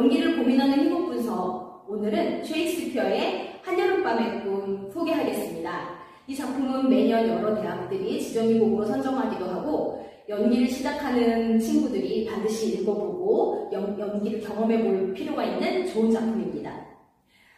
연기를 고민하는 희곡 분석. 오늘은 셰익스피어의 한여름밤의 꿈 소개하겠습니다. 이 작품은 매년 여러 대학들이 지정희곡으로 선정하기도 하고 연기를 시작하는 친구들이 반드시 읽어보고 연기를 경험해볼 필요가 있는 좋은 작품입니다.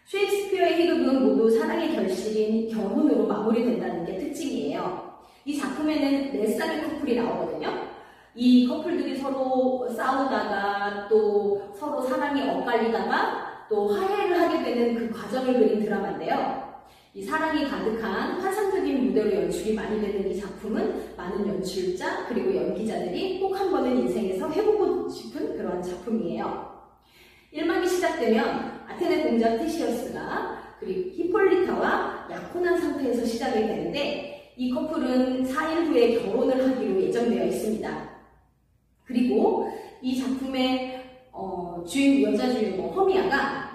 셰익스피어의 희극은 모두 사랑의 결실인 결혼으로 마무리된다는 게 특징이에요. 이 작품에는 4쌍의 커플이 나오거든요. 이 커플들이 서로 싸우다가 또 서로 사랑이 엇갈리다가 또 화해를 하게 되는 그 과정을 그린 드라마인데요. 이 사랑이 가득한 환상적인 무대로 연출이 많이 되는 이 작품은 많은 연출자 그리고 연기자들이 꼭 한 번은 인생에서 해보고 싶은 그런 작품이에요. 1막이 시작되면 아테네 공작 테시어스가 그리고 히폴리타와 약혼한 상태에서 시작이 되는데 이 커플은 4일 후에 결혼을 하기로 예정되어 있습니다. 그리고 이 작품의 여자 주인공 허미아가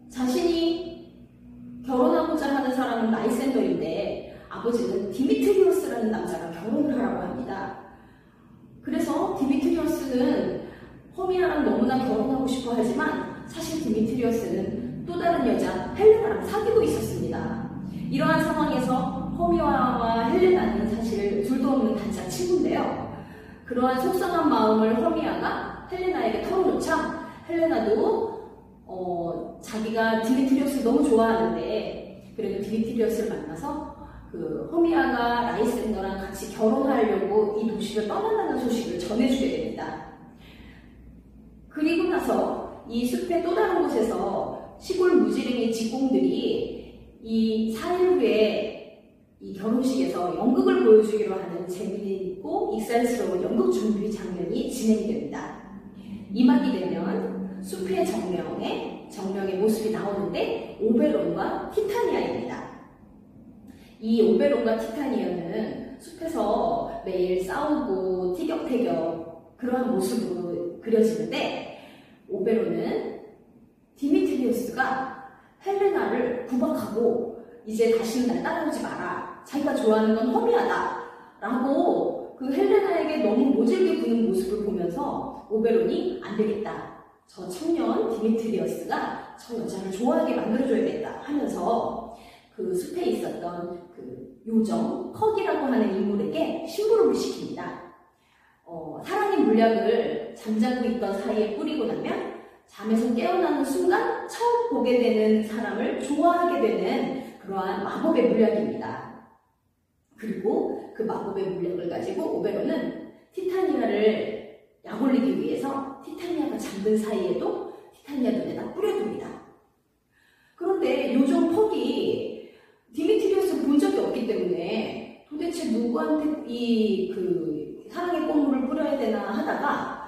자신이 결혼하고자 하는 사람은 라이센더인데 아버지는 디미트리오스라는 남자랑 결혼을 하라고 합니다. 그래서 디미트리오스는 허미아랑 너무나 결혼하고 싶어 하지만 사실 디미트리오스는 또 다른 여자 헬레나랑 사귀고 있었습니다. 이러한 상황에서 허미아와 헬레나는 사실 둘도 없는 단짝 친구인데요. 그러한 속상한 마음을 허미아가 헬레나에게 털어놓자 헬레나도 자기가 디미트리오스를 너무 좋아하는데 그래도 디미트리오스를 만나서 그 허미아가 라이센더랑 같이 결혼하려고 이 도시를 떠난다는 소식을 전해주게 됩니다. 그리고 나서 이 숲의 또 다른 곳에서 시골 무지랭이 직공들이 이 4일 후에 이 결혼식에서 연극을 보여주기로 하는 재미있고 익살스러운 연극 준비 장면이 진행이 됩니다. 2막이 되면 숲의 정령의 모습이 나오는데 오베론과 티타니아입니다. 이 오베론과 티타니아는 숲에서 매일 싸우고 티격태격 그러한 모습으로 그려지는데 오베론은 디미트리오스가 헬레나를 구박하고 이제 다시는 날 따라오지 마라. 자기가 좋아하는 건 허미아다. 라고 그 헬레나에게 너무 모질게 구는 모습을 보면서 오베론이 안 되겠다. 저 청년 디미트리오스가 저 여자를 좋아하게 만들어줘야겠다 하면서 그 숲에 있었던 그 요정 컥이라고 하는 인물에게 심부름을 시킵니다. 사랑의 물약을 잠자고 있던 사이에 뿌리고 나면 잠에서 깨어나는 순간 처음 보게 되는 사람을 좋아하게 되는 그러한 마법의 물약입니다. 그리고 그 마법의 물약을 가지고 오베론은 티타니아를 약올리기 위해서 티타니아가 잠든 사이에도 티타니아 눈에다 뿌려둡니다. 그런데 요정 퍽이 디미트리오스를 본 적이 없기 때문에 도대체 누구한테 그 사랑의 꽃물을 뿌려야 되나 하다가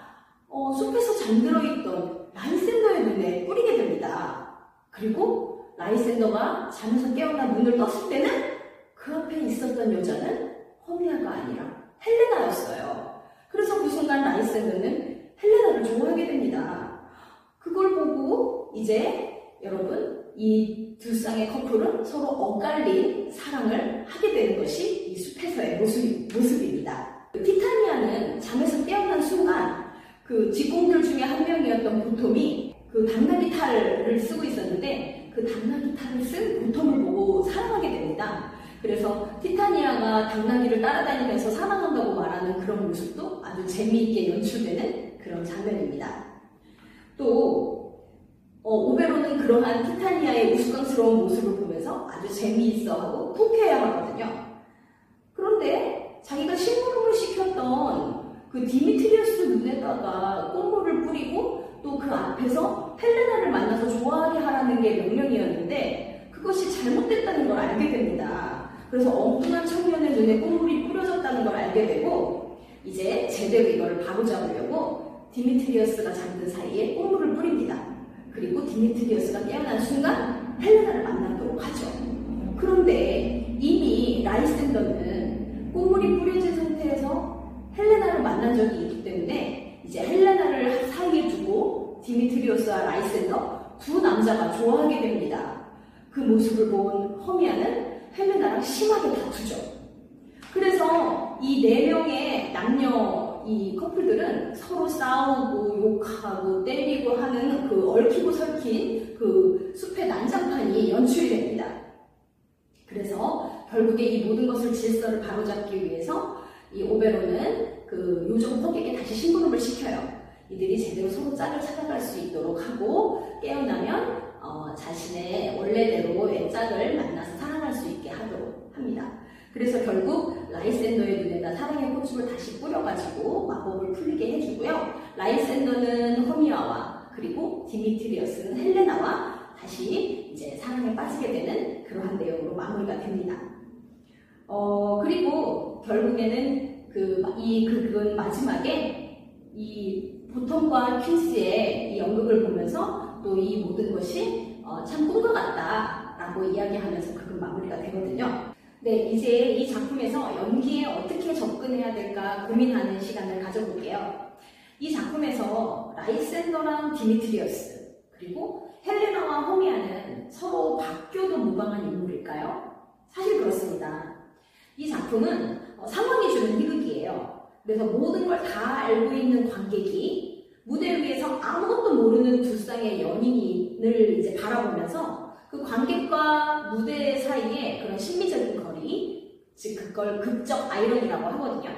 숲에서 잠들어 있던 라이센더의 눈에 뿌리게 됩니다. 그리고 라이센더가 잠에서 깨어나 눈을 떴을 때는 그 앞에 있었던 여자는 허미아가 아니라 헬레나였어요. 그래서 그 순간 라이센더는 헬레나를 좋아하게 됩니다. 그걸 보고 이제 여러분 이 두 쌍의 커플은 서로 엇갈린 사랑을 하게 되는 것이 이 숲에서의 모습입니다. 티타니아는 잠에서 깨어난 순간 그 직공들 중에 한 명이었던 보톰이 그 당나귀 탈을 쓰고 있었는데 그 당나귀 탈을 쓴 보톰을 보고 사랑하게 됩니다. 그래서 티타니아가 당나귀를 따라다니면서 사랑한다고 말하는 그런 모습도 아주 재미있게 연출되는 그런 장면입니다. 또 오베론은 그러한 티타니아의 우스꽝스러운 모습을 보면서 아주 재미있어하고 통쾌해하거든요. 그런데 자기가 심부름을 시켰던 그 디미트리오스 눈에다가 꽃물을 뿌리고 또 그 앞에서 헬레나를 만나서 좋아하게 하라는 게 명령이었는데 그것이 잘못됐다는 걸 알게 됩니다. 그래서 엉뚱한 청년의 눈에 꽃물이 뿌려졌다는 걸 알게 되고 이제 제대로 이걸 바로잡으려고 디미트리오스가 잠든 사이에 꽃물을 뿌립니다. 그리고 디미트리오스가 깨어난 순간 헬레나를 만나도록 하죠. 그런데 이미 라이센더는 꽃물이 뿌려진 상태에서 헬레나를 만난 적이 있기 때문에 이제 헬레나를 사이에 두고 디미트리오스와 라이센더 두 남자가 좋아하게 됩니다. 그 모습을 본 허미아는 헬레나랑 심하게 다투죠. 그래서 이 4명의 남녀 이 커플들은 서로 싸우고 욕하고 때리고 하는 그 얽히고 설킨 그 숲의 난장판이 연출이 됩니다. 그래서 결국에 이 모든 것을 질서를 바로잡기 위해서 이 오베론은 그 요정 퍽에게 다시 심부름을 시켜요. 이들이 제대로 서로 짝을 찾아갈 수 있도록 하고 깨어나면 자신의 원래대로의 짝을 만나서 사랑할 수 있게 하도록 합니다. 그래서 결국 라이센더의 눈에다 사랑의 꽃춤을 다시 뿌려가지고 마법을 풀리게 해주고요. 라이센더는 허미아와 그리고 디미트리어스는 헬레나와 다시 이제 사랑에 빠지게 되는 그러한 내용으로 마무리가 됩니다. 그리고 결국에는 그건 마지막에 이 보텀과 퀸스의 이 연극을 보면서 또 이 모든 것이 참 꿈과 같다라고 이야기하면서 그건 마무리가 되거든요. 네, 이제 이 작품에서 연기에 어떻게 접근해야 될까 고민하는 시간을 가져볼게요. 이 작품에서 라이센더랑 디미트리어스 그리고 헬레나와 허미아는 서로 바뀌어도 무방한 인물일까요? 사실 그렇습니다. 이 작품은 상황이 주는 희극이에요. 그래서 모든 걸 다 알고 있는 관객이 무대 위에서 아무것도 모르는 두 쌍의 연인을 이제 바라보면서 그 관객과 무대 사이에 그런 심미적인 거리, 즉 그걸 극적 아이러니라고 하거든요.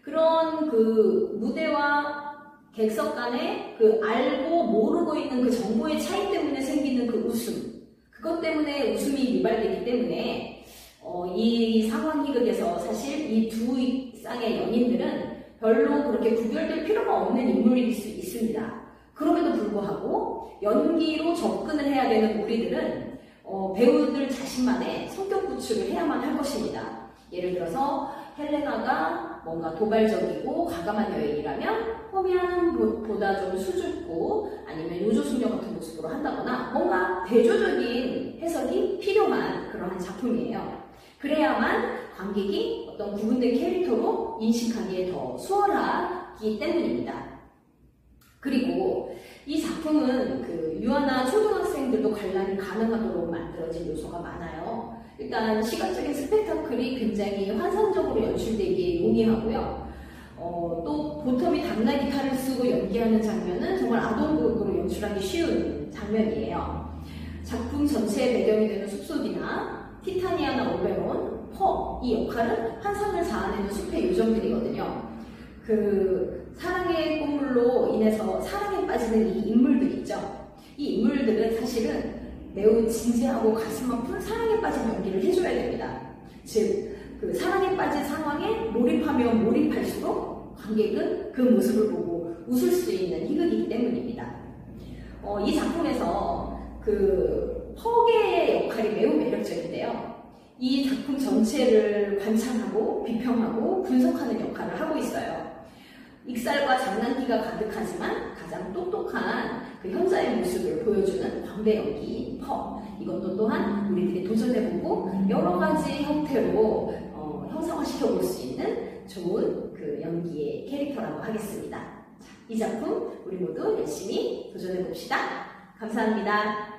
그런 그 무대와 객석 간의 그 알고 모르고 있는 그 정보의 차이 때문에 생기는 그 웃음, 그것 때문에 웃음이 유발되기 때문에 이 상황 희극에서 사실 이 두 쌍의 연인들은 별로 그렇게 구별될 필요가 없는 인물일 수 있습니다. 그럼에도 불구하고 연기로 접근을 해야 되는 우리들은 배우들 자신만의 성격 구축을 해야만 할 것입니다. 예를 들어서 헬레나가 뭔가 도발적이고 과감한 여인이라면 허미아는 보다 좀 수줍고 아니면 요조숙녀 같은 모습으로 한다거나 뭔가 대조적인 해석이 필요한 그러한 작품이에요. 그래야만 관객이 어떤 구분된 캐릭터로 인식하기에 더 수월하기 때문입니다. 그리고 이 작품은 그 유아나 초등학생들도 관람이 가능하도록 만들어진 요소가 많아요. 일단 시각적인 스펙타클이 굉장히 환상적으로 연출되기에 용이하고요. 또 보텀이 당나 기타를 쓰고 연기하는 장면은 정말 아동극으로 연출하기 쉬운 장면이에요. 작품 전체의 배경이 되는 숲속이나 티타니아나 오베론, 이 역할은 환상을 자아내는 숲의 요정들이거든요. 그 사랑의 꽃물로 인해서 사랑에 빠지는 이 인물들 있죠. 이 인물들은 사실은 매우 진지하고 가슴 아픈 사랑에 빠진 연기를 해줘야 됩니다. 즉, 그 사랑에 빠진 상황에 몰입하면 몰입할수록 관객은 그 모습을 보고 웃을 수 있는 희극이기 때문입니다. 이 작품에서 그 퍽의 역할이 매우 매력적인데요. 이 작품 전체를 관찰하고 비평하고 분석하는 역할을 하고 있어요. 익살과 장난기가 가득하지만 가장 똑똑한 그 현자의 모습을 보여주는 광대 연기인 퍽. 이것도 또한 우리들이 도전해보고 여러 가지 형태로 형상화시켜 볼 수 있는 좋은 그 연기의 캐릭터라고 하겠습니다. 자, 이 작품 우리 모두 열심히 도전해봅시다. 감사합니다.